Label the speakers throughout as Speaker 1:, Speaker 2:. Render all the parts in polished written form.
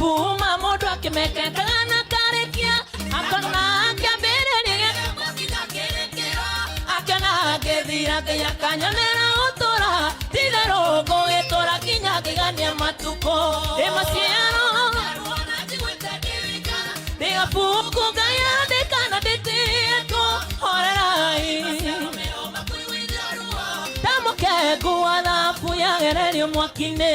Speaker 1: Igafuma mundu akimekekaga na karekia akona kiambiriria akana gethira kinya kanyonera utura tithero gogitura kinya kigania matuko emaciaro Igafuku gaya dekana deteko horerai Tamuke guada fuya gererio mwakine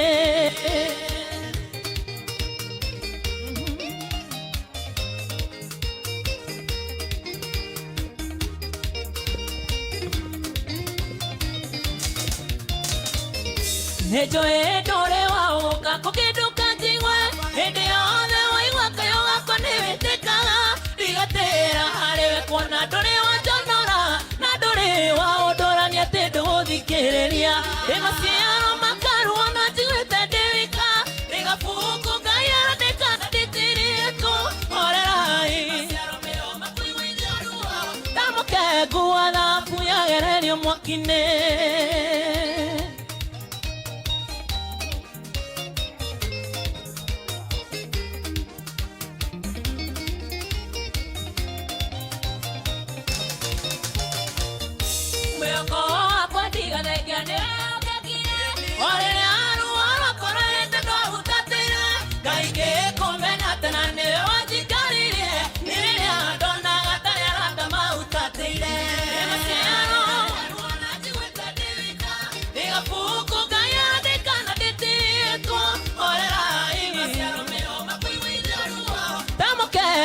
Speaker 1: Nejo edore wa oka kokeduka jingwe ende ode waiwa kayo akone wetekala ligatera harewe kona dore wa jonora na dore wa odora ni atedo dikereria emasiaro makaru na jiwete devika ligafuku gaya dekana detireko orerai tamuke guada fuya gererio mwakine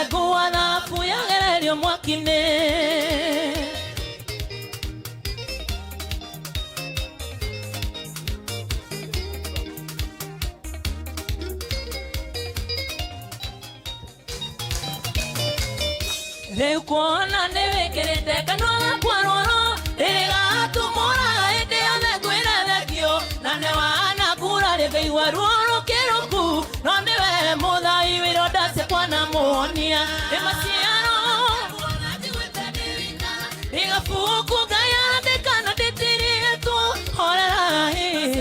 Speaker 1: Guana fuya gererio mwakine Reu kuona newekerete kanwa kwaroro Ega tumora ete ane kwena dakio Na newana kura regewa ruoro keroku No newe moda iwiroda se kwa namonia Emasiano Ega fuku gaya dekana detiritu Horerai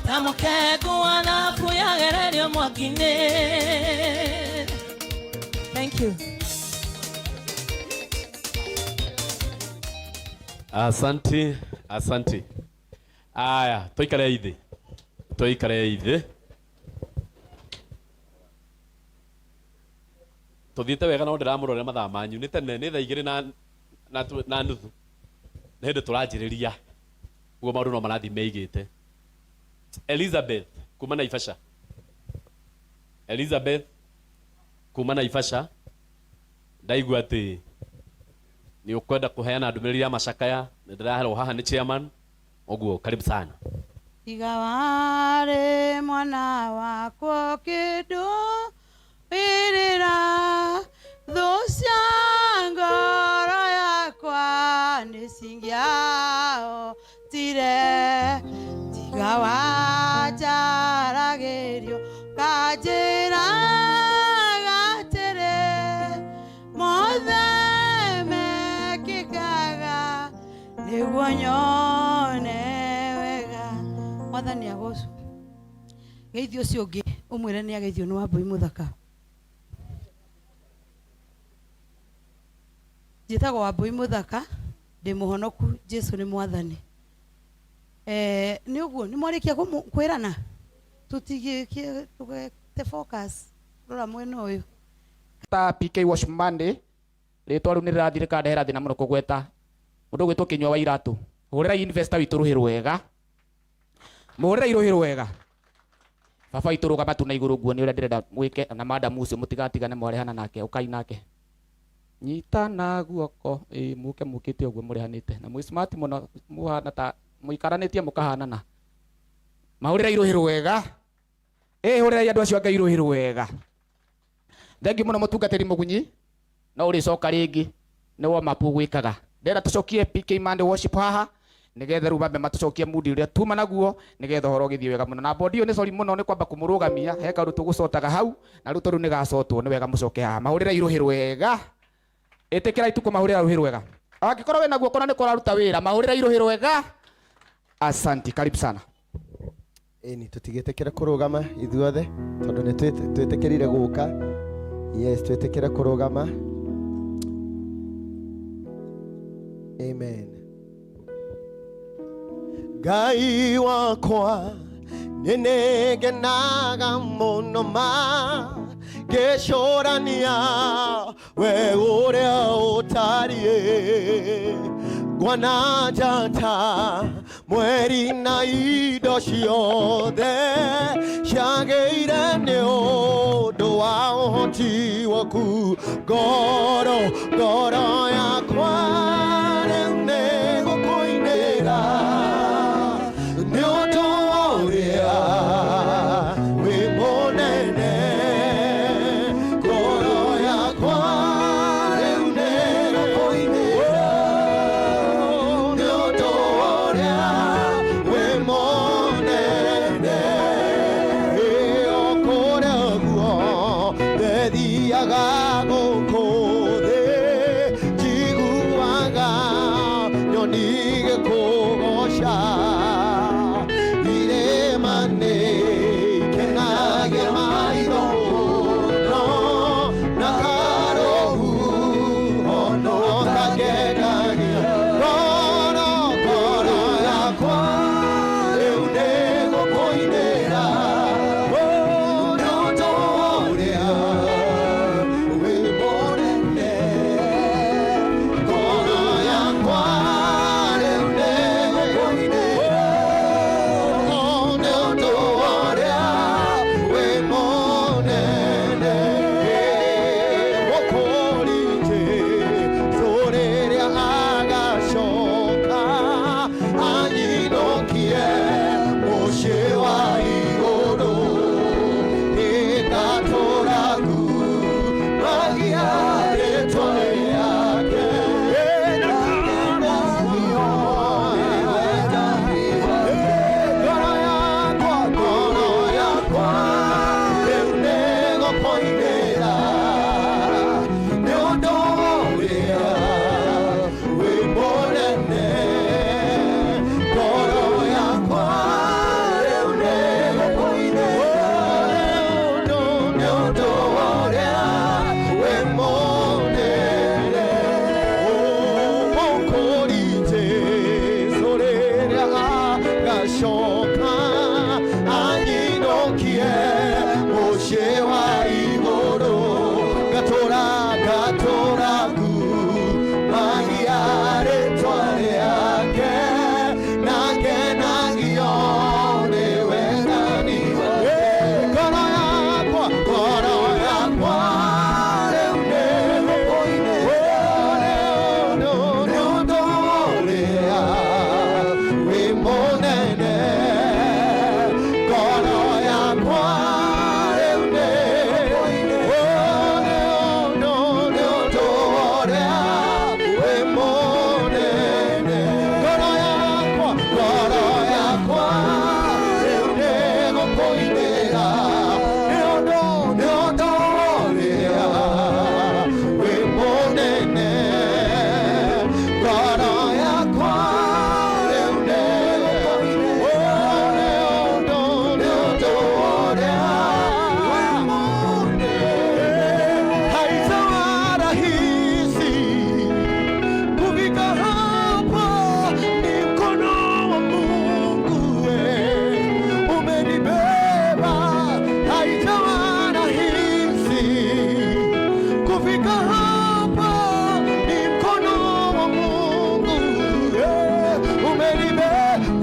Speaker 1: Tamuke guana fuya gererio mwakine Thank you.
Speaker 2: Asante, asante. Aya, toikare ithe. Toikare ithe. Tuthiete wega no ndiramurorera mathaa manyu ni tene ni thaa 2 na nuthu. Ni hindi turanjiriria. Ugo maundu no marathi meigite. Elizabeth kuma Naivasha. Elizabeth kuma Naivasha ndaigua ati ni ukwenda kuheana ndumiriri ya macakaya ndiraherwo haha ni chairman oguo karibu sana
Speaker 3: Igaware mwana wako kidu irira thusya ngoro yakwa nisingiao tire tigawa jaragerio kajira Niguanyone wega mwathani agocu geithio cio ngi umwire ni ageithio ni Wambui Muthaka njitagwo Wambui Muthaka ndi muhonoku Jesu ni mwathani ni uguo ni mwarikia kwirana tutigikie tugete focus rora mwena uyu
Speaker 4: ta PK Wash Monday ritwa ru ni rirathire kandehera thina muno kugweta mundu gwitwo Kinywa wa Iratu hurira investor witu ruhiru wega muhurira iruhiru wega baba witu rugama tu na iguru guo ni uria ndirenda mwike na madam ucio mutigatigane mwarehana nake ukai nake nyitana guoko muke mukite uguo murehanite na mwi smart muno muhana ta muikaranitie mukahanana mahurira iruhiru wega hurira andu acio anga iruhiru wega thengi muno mutungatiri mugunyi no uri coka ringi ni wo mapu gwikaga ndera tucokie PK Monday worship haha nigethe ru bambe matucokie mudi uria tuma naguo nigethe horo githie wega muno na body ni sorry muno ni kwamba kumurugamia heka ru tugucotaga hau na ru toru ni gacotwo ni wega mucoke haha mahurira iruhiru wega etekera ituko mahurira iruhiru wega akikorwo we naguo kona ni kora ruta wira mahurira iruhiru wega asanti karibu sana
Speaker 5: Eni tutigetekera kurugama ithuothe tondu ni twetekerire guka. Yes, twetekera kurugama. Amen. Ngai wakwa ninegenaga muno ngĩcũrania we ũrĩa ũtariĩ ngwana njata mweri na indo ciothe ciagĩire nĩ ũndũ wa ũhoti waku ngoro yakwa rĩu nĩgũkũinĩra nĩ ũndũ ũrĩa wĩ mũnene ngoro yakwa rĩu nĩgũkũinĩra nĩ ũndũ ũrĩa wĩ mũnene ĩyo kũrĩa guothe thiaga gũkũ thĩ njiguaga nyoni gĩkũgoca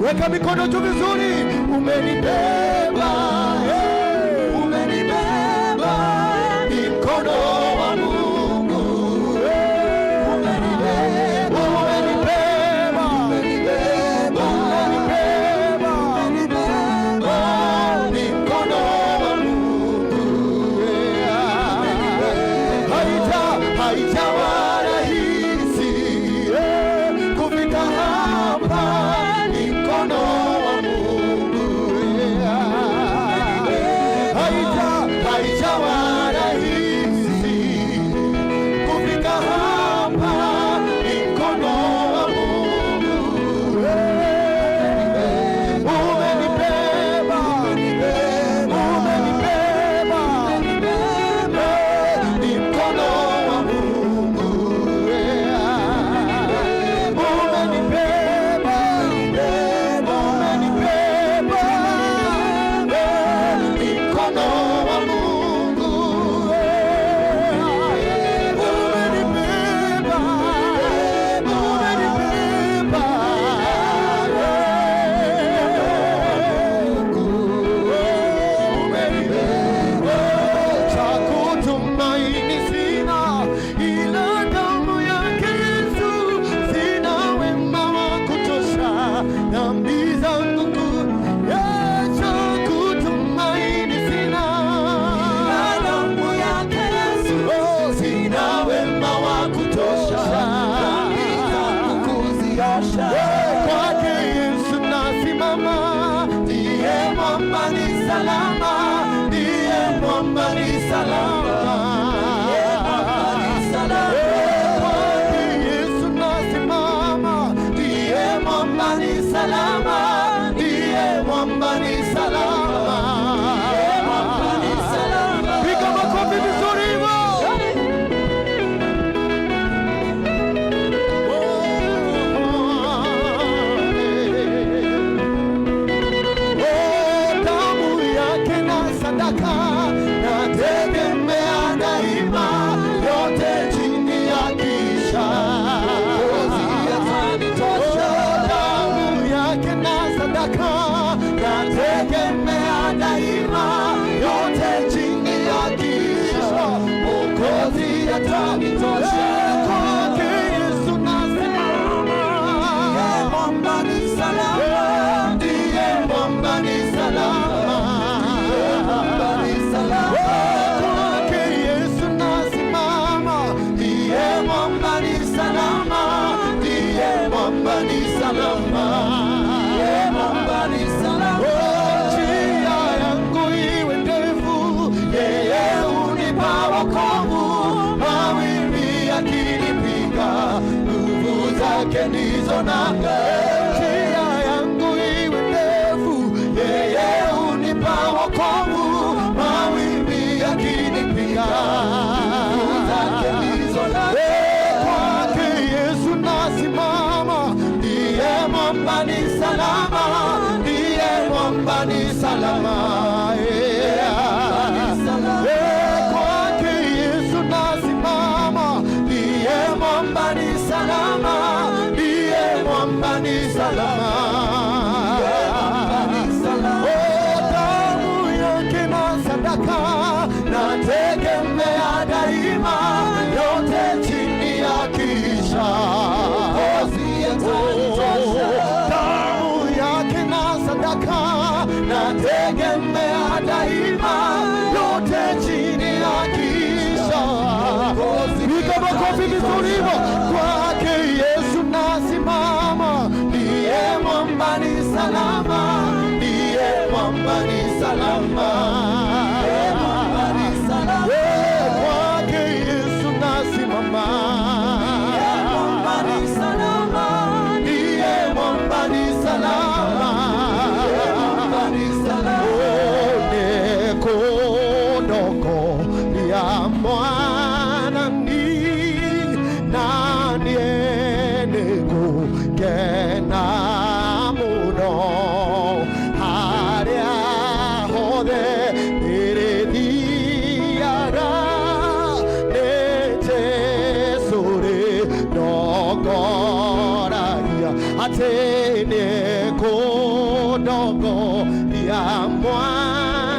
Speaker 5: Weka mikono juu vizuri. Umenibeba, umenibeba, mikono wa Mungu. Umenibeba, umenibeba, umenibeba, umenibeba, mikono wa Mungu. Haitawa rahisi kufika hapa. Mikono wa Mungu. mwamba ni salama, ndiye mwamba ni salama. Yesu nasimama, ndiye mwamba ni salama, ndiye mwamba ni salama. Piga makofi vizuri hivyo. Damu yake na sadaka nategemea daima, yote chini ya kisha damu yake na sadaka nategemea daima, yote chini ya kisha Mwokozi atanitosha. Kwake Yesu nasimama, ndiye mwamba ni salama, ndiye mwamba ni salama, ndiye mwamba ni salama. Kwake Yesu nasimama, ndiye mwamba ni salama, ndiye mwamba ni salama, ndiye mwamba ni salama. Njia yangu iwe ndefu, yeye hunipa wokovu, mawimbi yakinipiga, nguvu zake ndizo nanga. Njia yangu iwe ndefu, yeye hunipa wokovu, mawimbi yakinipiga, nguvu zake ndizo nanga. Kwake Yesu nasimama, ndiye mwamba ni salama, ndiye mwamba ni salama. Kwake Yesu nasimama, ndiye mwamba ni salama, ndiye mwamba ni salama. Damu yake na sadaka nategemea daima, yote chini ya kisha damu yake na sadaka nategemea daima, yote chini ya kisha. Piga makofi vizuri hivyo. Kwake Yesu nasimama, ndiye mwamba ni salama, ndiye mwamba ni salama, ndiye mwamba ni salama. Kwake Yesu nasimama, ndiye mwamba ni salama, ndiye mwamba ni salama, ndiye mwamba ni salama. Nekondoko ya mwana ni nani enego kena muno haria hothe irithiaga ni Jesu rinongoragia ati nikundongoria mwana